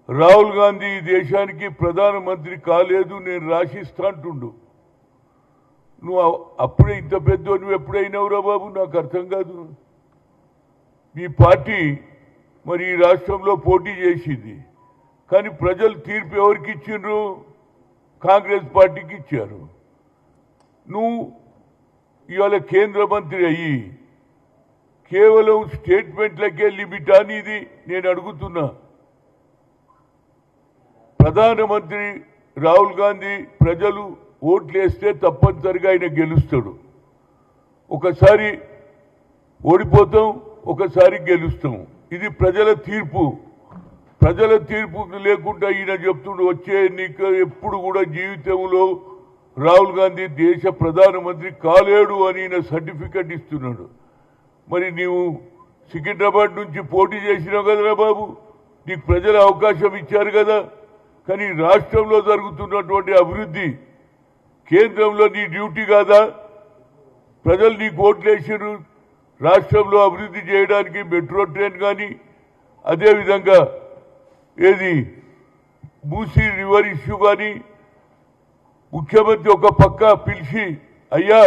రాహుల్ గాంధీ దేశానికి ప్రధానమంత్రి కాలేదు, నేను రాసిస్తా అంటుండు. నువ్వు అప్పుడే ఇంత పెద్ద నువ్వు ఎప్పుడైనావురా బాబు? నాకు అర్థం కాదు. మీ పార్టీ మరి ఈ రాష్ట్రంలో పోటీ చేసింది, కానీ ప్రజలు తీర్పు ఎవరికి ఇచ్చిండ్రు? కాంగ్రెస్ పార్టీకి ఇచ్చారు. నువ్వు ఇవాళ కేంద్ర మంత్రి అయ్యి కేవలం స్టేట్మెంట్లకే లిమిట్ అని ఇది నేను అడుగుతున్నా. ప్రధానమంత్రి రాహుల్ గాంధీ ప్రజలు ఓట్లేస్తే తప్పనిసరిగా ఆయన గెలుస్తాడు. ఒకసారి ఓడిపోతాం, ఒకసారి గెలుస్తాం. ఇది ప్రజల తీర్పు. ప్రజల తీర్పు లేకుండా ఈయన చెప్తుండు వచ్చే ఎన్నిక ఎప్పుడు కూడా జీవితంలో రాహుల్ గాంధీ దేశ ప్రధానమంత్రి కాలేడు అని ఈయన సర్టిఫికెట్ ఇస్తున్నాడు. మరి నీవు సికింద్రాబాద్ నుంచి పోటీ చేసినావు కదరా బాబు, నీకు ప్రజల అవకాశం ఇచ్చారు కదా. కానీ రాష్ట్రంలో జరుగుతున్నటువంటి అభివృద్ధి కేంద్రంలో నీ డ్యూటీ కాదా? ప్రజలు నీకు ఓట్లేసారు రాష్ట్రంలో అభివృద్ధి చేయడానికి. మెట్రో ట్రైన్ కానీ, అదేవిధంగా ఏది మూసీ రివర్ ఇష్యూ కానీ ముఖ్యమంత్రి ఒక పక్క పిలిచి అయ్యా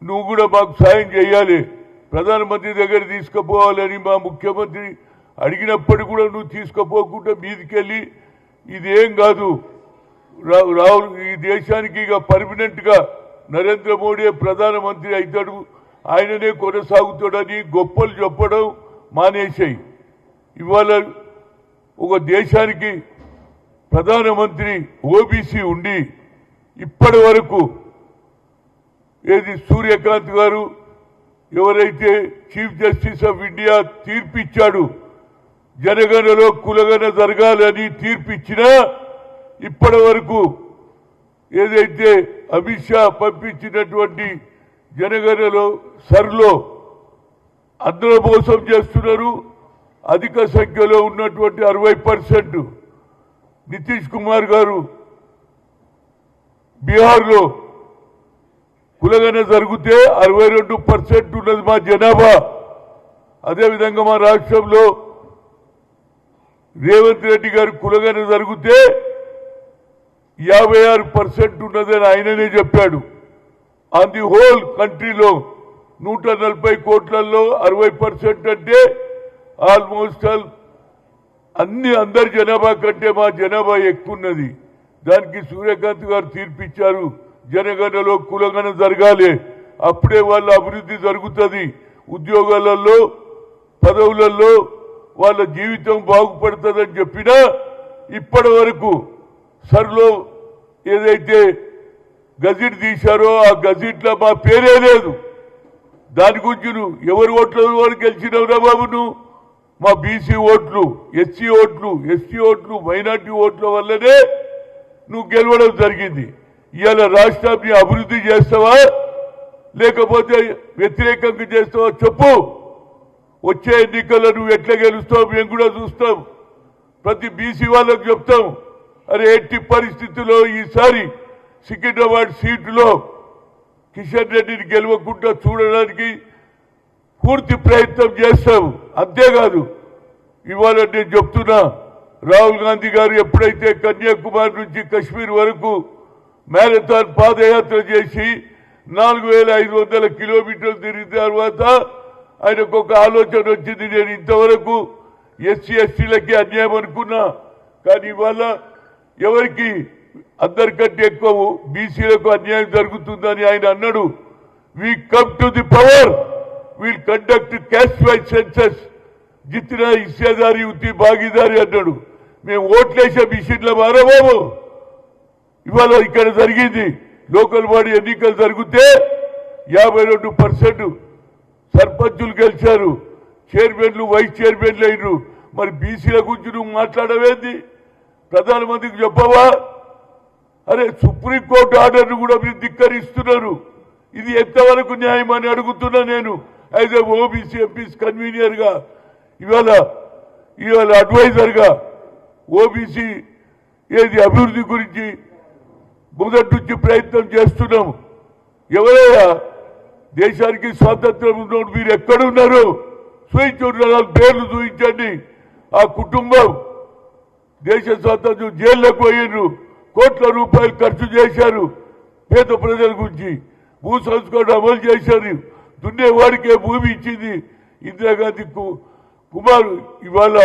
నువ్వు కూడా మాకు సాయం చేయాలి, ప్రధానమంత్రి దగ్గర తీసుకుపోవాలని మా ముఖ్యమంత్రి అడిగినప్పటికీ కూడా నువ్వు తీసుకుపోకుండా మీదికెళ్ళి ఇదేం కాదు, రాహుల్ ఈ దేశానికి ఇక పర్మనెంట్గా నరేంద్ర మోడీ ప్రధానమంత్రి అవుతాడు, ఆయననే కొనసాగుతాడని గొప్పలు చెప్పడం మానేశాయి. ఇవాళ ఒక దేశానికి ప్రధానమంత్రి ఓబీసీ ఉండి ఇప్పటి వరకు ఏది సూర్యకాంత్ గారు ఎవరైతే చీఫ్ జస్టిస్ ఆఫ్ ఇండియా తీర్పిచ్చాడు జనగణలో కులగణ జరగాలని తీర్పిచ్చినా ఇప్పటి వరకు ఏదైతే అమిత్ షా పంపించినటువంటి జనగణలో సర్లో అందరూ మోసం చేస్తున్నారు. అధిక సంఖ్యలో ఉన్నటువంటి 60%. నితీష్ కుమార్ గారు బీహార్లో కులగణ జరిగితే 62% ఉన్నది మా జనాభా. అదేవిధంగా మా రాష్ట్రంలో రేవంత్ రెడ్డి గారు కులగణ జరిగితే 56% ఉన్నదని ఆయననే చెప్పాడు. ఆన్ ది హోల్ కంట్రీలో 140 కోట్లలో 60% అంటే ఆల్మోస్ట్ అందరి జనాభా కంటే మా జనాభా ఎక్కువ ఉన్నది. దానికి సూర్యకాంత్ గారు తీర్పిచ్చారు, జనగణలో కులగణ జరగాలి, అప్పుడే వాళ్ళ అభివృద్ధి జరుగుతుంది, ఉద్యోగాలలో పదవులలో వాళ్ళ జీవితం బాగుపడుతుందని చెప్పినా ఇప్పటి వరకు సర్లో ఏదైతే గజెట్ తీశారో ఆ గజెట్లో మా పేరే లేదు. దాని గురించి నువ్వు ఎవరి ఓట్ల వాళ్ళు గెలిచినవురా బాబు? నువ్వు మా బీసీ ఓట్లు, ఎస్సీ ఓట్లు, ఎస్టీ ఓట్లు, మైనార్టీ ఓట్ల వల్లనే నువ్వు గెలవడం జరిగింది. ఇవాళ రాష్ట్రాన్ని అభివృద్ధి చేస్తావా లేకపోతే వ్యతిరేకంగా చేస్తావా చెప్పు. వచ్చే ఎన్నికల్లో నువ్వు ఎట్లా గెలుస్తావు మేము కూడా చూస్తాం. ప్రతి బీసీ వాళ్ళకు చెప్తాం, అరే ఎట్టి పరిస్థితుల్లో ఈసారి సికింద్రాబాద్ సీటులో కిషన్ రెడ్డిని గెలవకుండా చూడడానికి పూర్తి ప్రయత్నం చేస్తాం. అంతేకాదు ఇవాళ నేను చెప్తున్నా, రాహుల్ గాంధీ గారు ఎప్పుడైతే కన్యాకుమారి నుంచి కశ్మీర్ వరకు మ్యారథాన్ పాదయాత్ర చేసి 4500 కిలోమీటర్లు తిరిగిన తర్వాత ఆయనకు ఒక ఆలోచన వచ్చింది, నేను ఇంతవరకు ఎస్సీ ఎస్టీలకి అన్యాయం అనుకున్నా, కానీ ఇవాళ ఎవరికి అందరికంటే ఎక్కువ బీసీలకు అన్యాయం జరుగుతుందని ఆయన అన్నాడు. We come to the power, we'll conduct caste wise census, జిత్తిన హిస్సేదారి ఉత్తి భాగీదారి అన్నాడు. మేము ఓట్లేసే మిషన్ల మారా బాబు. ఇవాళ ఇక్కడ జరిగింది లోకల్ బాడీ ఎన్నికలు జరిగితే 52% సర్పంచులు గెలిచారు, చైర్మన్లు వైస్ చైర్మన్లు అయినరు. మరి బీసీల గురించి నువ్వు మాట్లాడవేంది? ప్రధానమంత్రికి చెప్పవా? అరే సుప్రీంకోర్టు ఆర్డర్ను కూడా మీరు ధిక్కరిస్తున్నారు. ఇది ఎంతవరకు న్యాయం అని అడుగుతున్నా నేను యాజ్ ఏ ఓబీసీ ఎంపీస్ కన్వీనియర్గా, ఇవాళ అడ్వైజర్గా ఓబీసీ ఏది అభివృద్ధి గురించి మొదటి నుంచి ప్రయత్నం చేస్తున్నాం. ఎవరయ్యా దేశానికి స్వాతంత్రం ఉన్నప్పుడు మీరు ఎక్కడున్నారు? చూపించండి, పేర్లు చూపించండి. ఆ కుటుంబం దేశ స్వాతంత్ర్యం జైల్లోకి పోయినరు, కోట్ల రూపాయలు ఖర్చు చేశారు పేద ప్రజల గురించి, భూ సంస్కరణ అమలు చేశారు, దున్నేవాడికే భూమి ఇచ్చింది ఇందిరాగాంధీ కుమారు. ఇవాళ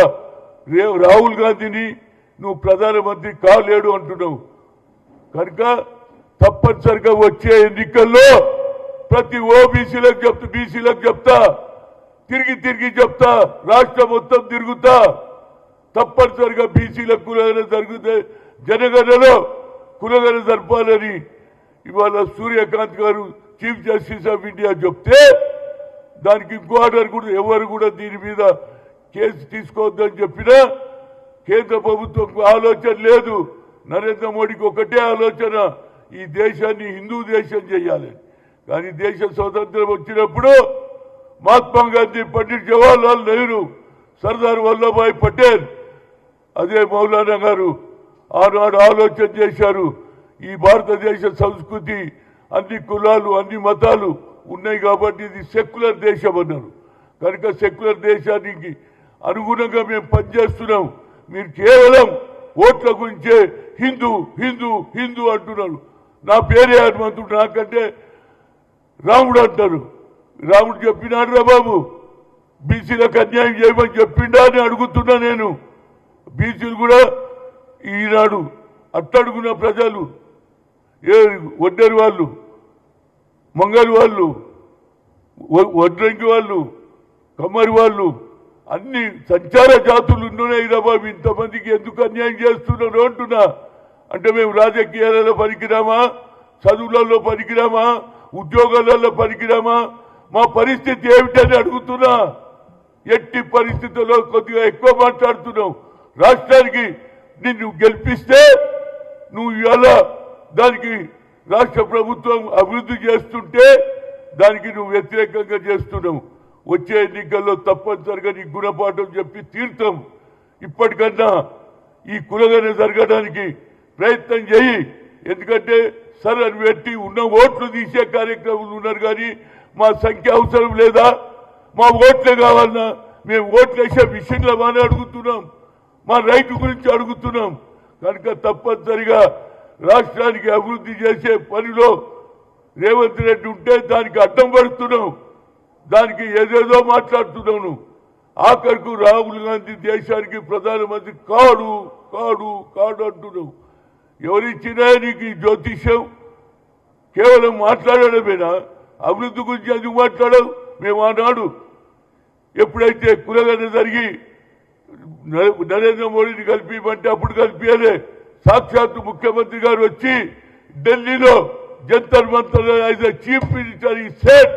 రాహుల్ గాంధీని నువ్వు ప్రధానమంత్రి కాలేడు అంటున్నావు కనుక తప్పనిసరిగా వచ్చే ఎన్నికల్లో ప్రతి బీసీలకు చెప్తా, తిరిగి చెప్తా, రాష్ట్రం మొత్తం తిరుగుతా, తప్పనిసరిగా బీసీలకు కులగన జరిగితే జనగణలో కులగన జరపాలని ఇవాళ సూర్యకాంత్ గారు చీఫ్ జస్టిస్ ఆఫ్ ఇండియా చెప్తే దానికి ఇంకో ఆర్డర్ కూడా ఎవరు కూడా దీని మీద కేసు తీసుకోవద్దని చెప్పినా కేంద్ర ప్రభుత్వం ఆలోచన లేదు. నరేంద్ర మోడీకి ఒకటే ఆలోచన, ఈ దేశాన్ని హిందూ దేశం చేయాలని. కానీ దేశ స్వాతంత్రం వచ్చినప్పుడు మహాత్మా గాంధీ, పండిట్ జవహర్లాల్ నెహ్రూ, సర్దార్ వల్లభాయ్ పటేల్, అదే మౌలానా గారు ఆనాడు ఆలోచన చేశారు. ఈ భారతదేశ సంస్కృతి అన్ని కులాలు అన్ని మతాలు ఉన్నాయి కాబట్టి ఇది సెక్యులర్ దేశం అన్నారు. కనుక సెక్యులర్ దేశానికి అనుగుణంగా మేము పనిచేస్తున్నాం. మీరు కేవలం ఓట్ల గురించే హిందూ హిందూ హిందూ అంటున్నారు. నా పేరే హనుమంతుడు, నాకంటే రాముడు అంటారు. రాముడు చెప్పినాడు రా బాబు, బీసీలకు అన్యాయం చేయమని చెప్పిండా అని అడుగుతున్నా నేను. బీసీలు కూడా ఈనాడు అట్టడుగున్న ప్రజలు, వడ్డేరు వాళ్ళు, మంగళి వాళ్ళు, వడ్రంగి వాళ్ళు, కమ్మరి వాళ్ళు, అన్ని సంచార జాతులు ఉన్నాయి రా బాబు. ఇంతమందికి ఎందుకు అన్యాయం చేస్తున్నారు అంటున్నా. అంటే మేము రాజకీయాలలో పనికిరామా, చదువులలో పనికిరామా, ఉద్యోగాలలో పనికిరామా? మా పరిస్థితి ఏమిటని అడుగుతున్నా. ఎట్టి పరిస్థితుల్లో కొద్దిగా ఎక్కువ మాట్లాడుతున్నావు. రాష్ట్రానికి నిన్ను గెలిపిస్తే నువ్వు ఇవాళ దానికి రాష్ట్ర ప్రభుత్వం అభివృద్ధి చేస్తుంటే దానికి నువ్వు వ్యతిరేకంగా చేస్తున్నావు. వచ్చే ఎన్నికల్లో తప్పనిసరిగా నీ గుణపాఠం చెప్పి తీర్థం. ఇప్పటికన్నా ఈ కులగన జరగడానికి ప్రయత్నం చేయి. ఎందుకంటే సరే అని పెట్టి ఉన్న ఓట్లు తీసే కార్యక్రమాలు ఉన్నారు కానీ మా సంఖ్య అవసరం లేదా? మా ఓట్లే కావాలన్నా మేము ఓట్లు వేసే విషయంలో మానే అడుగుతున్నాం, మా రైతు గురించి అడుగుతున్నాం. కనుక తప్పనిసరిగా రాష్ట్రానికి అభివృద్ధి చేసే పనిలో రేవంత్ రెడ్డి ఉంటే దానికి అడ్డం పడుతున్నాం, దానికి ఏదేదో మాట్లాడుతున్నాను. ఆఖరికి రాహుల్ గాంధీ దేశానికి ప్రధానమంత్రి కాడు కాడు కాడు అంటున్నావు. ఎవరిచ్చినా నీకు ఈ జ్యోతిష్యం? కేవలం మాట్లాడడమేనా? అభివృద్ధి గురించి ఎందుకు మాట్లాడవు? మేము ఆనాడు ఎప్పుడైతే కులగన జరిగి నరేంద్ర మోడీని కలిపిమంటే అప్పుడు కలిపియలే. సాక్షాత్తు ముఖ్యమంత్రి గారు వచ్చి ఢిల్లీలో Jantar Mantar as a chief minister ఈ సెట్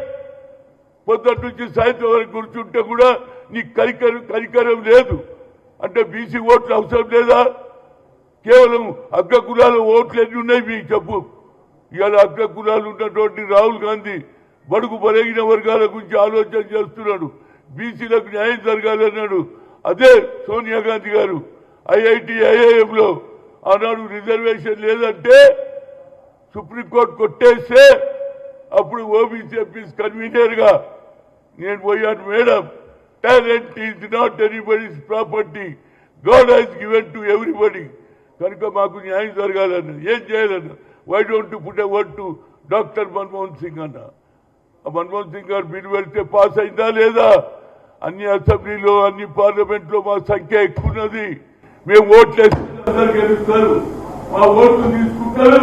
పొద్దుటి నుంచి సాయంత్రం వరకు కూర్చుంటే కూడా నీకు కనికరం లేదు. అంటే బీసీ ఓట్లు అవసరం లేదా? కేవలం అగ్ర కులాల ఓట్లు ఎన్ని ఉన్నాయి మీకు చెప్పు. ఇవాళ అగ్ర కులాలు ఉన్నటువంటి రాహుల్ గాంధీ బడుగు బలగిన వర్గాల గురించి ఆలోచన చేస్తున్నాడు. బీసీలకు న్యాయం జరగాలన్నాడు. అదే సోనియా గాంధీ గారు ఐఐటి ఐఐఎంలో ఆనాడు రిజర్వేషన్ లేదంటే సుప్రీంకోర్టు కొట్టేస్తే అప్పుడు ఓబీసీ ఎంపీస్ కన్వీనర్గా నేను పోయాను. Madam, talent is not anybody's property, God has given to everybody. కనుక మాకు న్యాయం జరగాలన్న. ఏం చేయాలన్న? Why don't put a word to doctor Manmohan Singh అన్న. మన్మోహన్ సింగ్ గారు బిల్లు వెళ్తే పాస్ అయిందా లేదా? అన్ని అసెంబ్లీలో అన్ని పార్లమెంట్లో మా సంఖ్య ఎక్కువ ఉన్నది. మేము ఓట్లు గెలుస్తారు, మా ఓట్లు తీసుకుంటారు,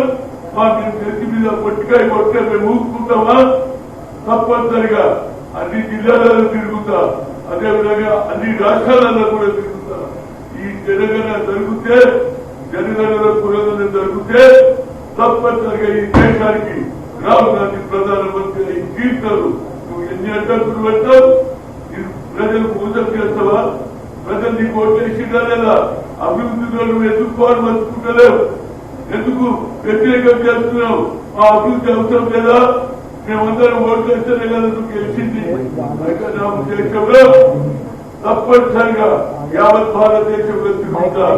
మా నెత్తి మీద పొట్టికాయ కొట్టే మేము ఊరుకుంటామా? తప్పనిసరిగా అన్ని జిల్లాలలో తిరుగుతా, అదేవిధంగా అన్ని రాష్ట్రాలలో కూడా తిరుగుతా. ఈ జనగణన జరిగితే, జనగణన కులగణ జరిగితే తప్పనిసరిగా ఈ దేశానికి రాహుల్ గాంధీ ప్రధానమంత్రి అయి తీర్చారు. నువ్వు ఎన్ని అడ్డంకులు పెట్టావు? ప్రజలకు మోసం చేస్తావా? ప్రజలు నీకు ఓట్లేసిందా లేదా? అభివృద్ధిలో నువ్వు ఎదుర్కోవాలి మర్చుకుంటలేవు. ఎందుకు వ్యతిరేకం చేస్తున్నావు? మా అభివృద్ధి అవసరం లేదా? మేమందరం ఓట్లు వేస్తేనే కదా నువ్వు గెలిచింది. నా ఉద్దేశంలో తప్పనిసరిగా యావత్ భారతదేశంలో తిరుగుతా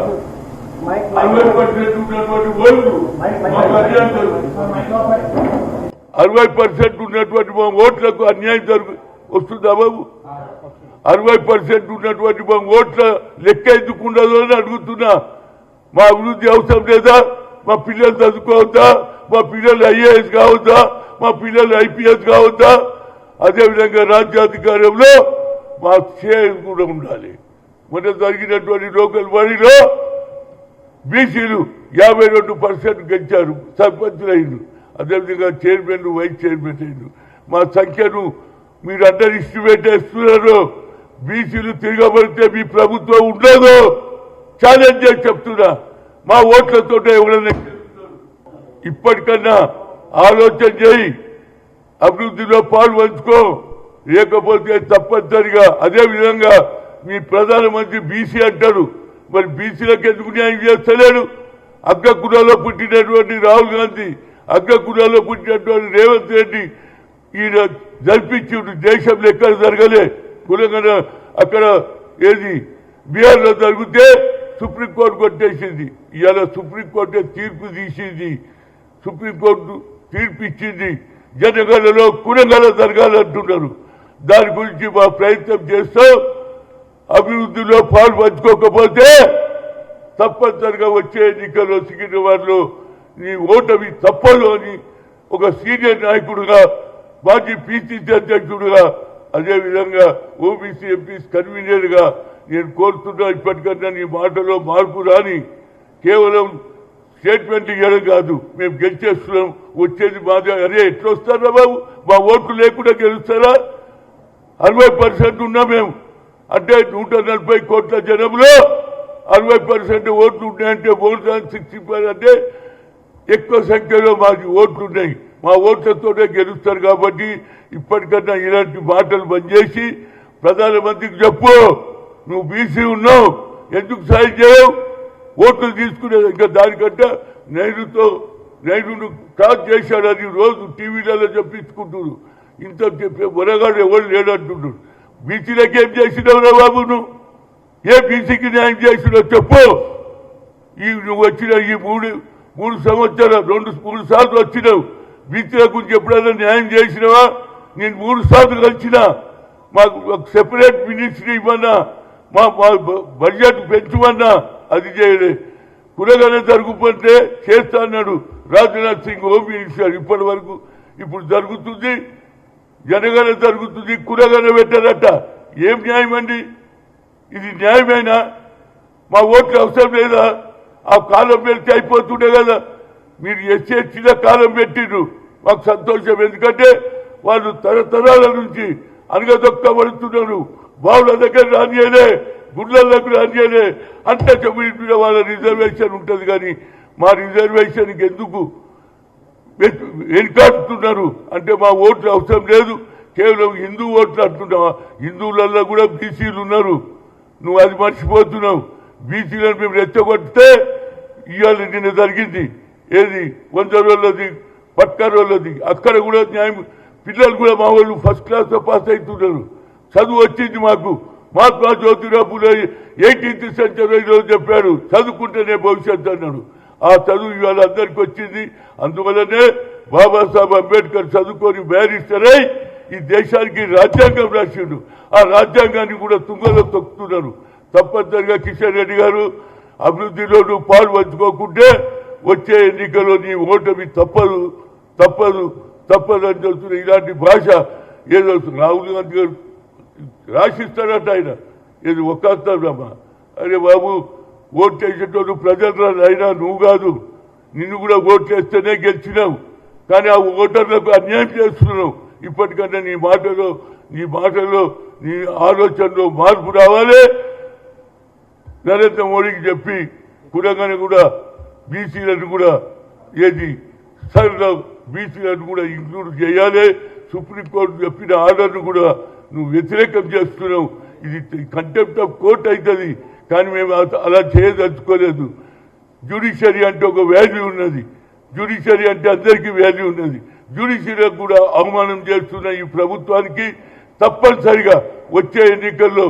60% ఉన్నటువంటి ఓట్లు మాకు అన్యాయం జరుగుతుంది. 60% ఉన్నటువంటి మా ఓట్లకు అన్యాయం వస్తుందా బాబు? 60% ఉన్నటువంటి మా ఓట్ల లెక్క ఎందుకు ఉండదు అని అడుగుతున్నా. మా అభివృద్ధి అవసరం లేదా? మా పిల్లలు చదువుకోవద్దా? మా పిల్లలు ఐఏఎస్ కావద్దా? మా పిల్లలు ఐపీఎస్ కావద్దా? అదేవిధంగా రాజ్యాధికారంలో మా షేర్ కూడా ఉండాలి. మొన్న జరిగినటువంటి లోకల్ బాడీలో బీసీలు 52% గెలిచారు, సర్పంచులు అయింది. అదేవిధంగా చైర్మన్, వైస్ చైర్మన్ అయింది. మా సంఖ్యను మీరు అండర్ ఎస్టిమేట్ చేస్తున్నారు. బీసీలు తిరగబడితే మీ ప్రభుత్వం ఉండదు. ఛాలెంజ్ చేసి చెప్తున్నా. మా ఓట్లతో ఎవరైనా ఇప్పటికన్నా ఆలోచన చేయి, అభివృద్ధిలో పాలు పంచుకో. లేకపోతే తప్పనిసరిగా అదేవిధంగా మీ ప్రధానమంత్రి బీసీ అంటాడు. మరి బీసీలకు ఎందుకు న్యాయం చేస్తలేడు? అగ్రకులాలో పుట్టినటువంటి రాహుల్ గాంధీ, అగ్రకులాలో పుట్టినటువంటి రేవంత్ రెడ్డి ఈయన జరిపించి దేశంలో ఎక్కడ జరగలే. కులంగా అక్కడ ఏది బీహార్లో జరిగితే సుప్రీంకోర్టు కొట్టేసింది. ఇవాళ సుప్రీంకోర్టు తీర్పు తీసింది. సుప్రీంకోర్టు తీర్పు ఇచ్చింది. జనగణలో కులంగా జరగాలంటున్నారు. దాని గురించి మా ప్రయత్నం చేస్తాం. అభివృద్ధిలో పాలు పంచుకోకపోతే తప్పనిసరిగా వచ్చే ఎన్నికల్లో సికింద్రాబాద్లో నీ ఓటమి తప్పదు అని ఒక సీనియర్ నాయకుడుగా, మాజీ పిసిసి అధ్యక్షుడుగా, అదేవిధంగా ఓబీసీ ఎంపీస్ కన్వీనర్గా నేను కోరుతున్నా. ఇప్పటికన్నా నీ మాటలో మార్పు రాని. కేవలం స్టేట్మెంట్ ఇవ్వడం కాదు, మేము గెలిచేస్తున్నాం, వచ్చేది మాదే. అరే ఎట్లా వస్తారా బాబు? మా ఓట్లు లేకుండా గెలుస్తారా? 60% ఉన్నా మేము. అంటే 140 కోట్ల జనంలో 60% ఓట్లు ఉన్నాయంటే మోర్ దాన్ 60% అంటే ఎక్కువ సంఖ్యలో మాకు ఓట్లు ఉన్నాయి. మా ఓట్లతోనే గెలుస్తారు. కాబట్టి ఇప్పటికన్నా ఇలాంటి మాటలు బంద్ చేసి ప్రధానమంత్రికి చెప్పు, నువ్వు బీసీ ఉన్నావు, ఎందుకు సాయం చేయవు? ఓట్లు తీసుకునే ఇంకా దానికంటే నైరును క్రాస్ చేశాడని రోజు టీవీలలో చెప్పించుకుంటున్నారు. ఇంత చెప్పే వరగాడు ఎవరు లేడంటున్నాడు. బీసీలకు ఏం చేసినావురా బాబు? నువ్వు ఏ బీసీకి న్యాయం చేసినావు చెప్పు. నువ్వు వచ్చిన ఈ మూడు సంవత్సరాలు 2-3 సార్లు వచ్చినావు. బీసీల గురించి ఎప్పుడైనా న్యాయం చేసినావా? నేను 3 సార్లు కలిసినా. మాకు ఒక సెపరేట్ మినిస్ట్రీ ఇవ్వన్నా, మా బడ్జెట్ పెంచమన్నా, అది చేయలే. కులగన జరుగుతుంటే చేస్తా అన్నాడు రాజ్నాథ్ సింగ్, హోమ్ మినిస్టర్. ఇప్పటి వరకు ఇప్పుడు జరుగుతుంది, జనగణ జరుగుతుంది, కులగన పెట్టారట. ఏం న్యాయం అండి ఇది? న్యాయమేనా? మా ఓట్లు అవసరం లేదా? ఆ కాలం పెడితే అయిపోతుండే కదా. మీరు ఎస్సీల కాలం పెట్టిండ్రు, మాకు సంతోషం. ఎందుకంటే వాళ్ళు తరతరాల నుంచి అనగదొక్కబడుతున్నారు. బావుల దగ్గర రానియలే, గుడ్ల దగ్గర రానియలే. అంటే చెప్పిన వాళ్ళ రిజర్వేషన్ ఉంటుంది. కానీ మా రిజర్వేషన్కి ఎందుకు వెనుకాడుతున్నారు? అంటే మా ఓట్లు అవసరం లేదు, కేవలం హిందూ ఓట్లు అంటున్నావా? హిందువులలో కూడా బీసీలు ఉన్నారు, నువ్వు అది మర్చిపోతున్నావు. బీసీలను మేము రెచ్చగొడితే ఇవాళ నిన్న జరిగింది ఏది 100 రోజులది, పట్కార్ రోజులది. అక్కడ కూడా న్యాయం. పిల్లలు కూడా మా వాళ్ళు ఫస్ట్ క్లాస్లో పాస్ అవుతున్నారు. చదువు వచ్చింది మాకు. మహాత్మా జ్యోతిరావు పూలే 18th సెంచరీలో చెప్పాడు, చదువుకుంటేనే భవిష్యత్తు అన్నాడు. ఆ చదువు ఇవాళ అందరికి వచ్చింది. అందువల్లనే బాబాసాహెబ్ అంబేద్కర్ చదువుకొని బ్యారిస్టర్ అయి ఈ దేశానికి రాజ్యాంగం రాసిండు. ఆ రాజ్యాంగాన్ని కూడా తుంగలో తొక్కుతున్నారు. తప్పనిసరిగా కిషన్ రెడ్డి గారు, అభివృద్ధిలో నువ్వు పాలు పంచుకోకుంటే వచ్చే ఎన్నికల్లో నీ ఓటమి తప్పదు తప్పదు తప్పదు అని చెప్తున్నా. ఇలాంటి భాష ఏదో రాహుల్ గాంధీ గారు రాసిస్తారట. ఆయన ఏది ఒక్కేస్తారమ్మా. అరే బాబు, ఓట్లు వేసేటోళ్ళు ప్రజలు అయినా నువ్వు కాదు, నిన్ను కూడా ఓట్లు వేస్తేనే గెలిచినావు. కానీ ఆ ఓటర్లకు అన్యాయం చేస్తున్నావు. ఇప్పటికన్నా నీ మాటలో నీ ఆలోచనలో మార్పు రావాలి. నరేంద్ర మోడీకి చెప్పి కులంగానే కూడా బీసీలను కూడా ఏది సరిగా బీసీలను కూడా ఇంక్లూడ్ చేయాలి. సుప్రీంకోర్టు చెప్పిన ఆర్డర్ను కూడా నువ్వు వ్యతిరేకం చేస్తున్నావు. ఇది కంటెంప్ట్ ఆఫ్ కోర్ట్ అవుతుంది. కానీ మేము అలా చేయదలుచుకోలేదు. జ్యుడిషియరీ అంటే ఒక వాల్యూ ఉన్నది. జ్యుడిషియరీ అంటే అందరికీ వాల్యూ ఉన్నది. జ్యుడిషియరీకి కూడా అవమానం చేస్తున్న ఈ ప్రభుత్వానికి తప్పనిసరిగా వచ్చే ఎన్నికల్లో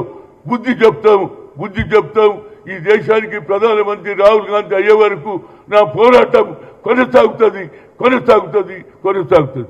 బుద్ధి చెప్తాం. ఈ దేశానికి ప్రధానమంత్రి రాహుల్ గాంధీ అయ్యే వరకు నా పోరాటం కొనసాగుతుంది.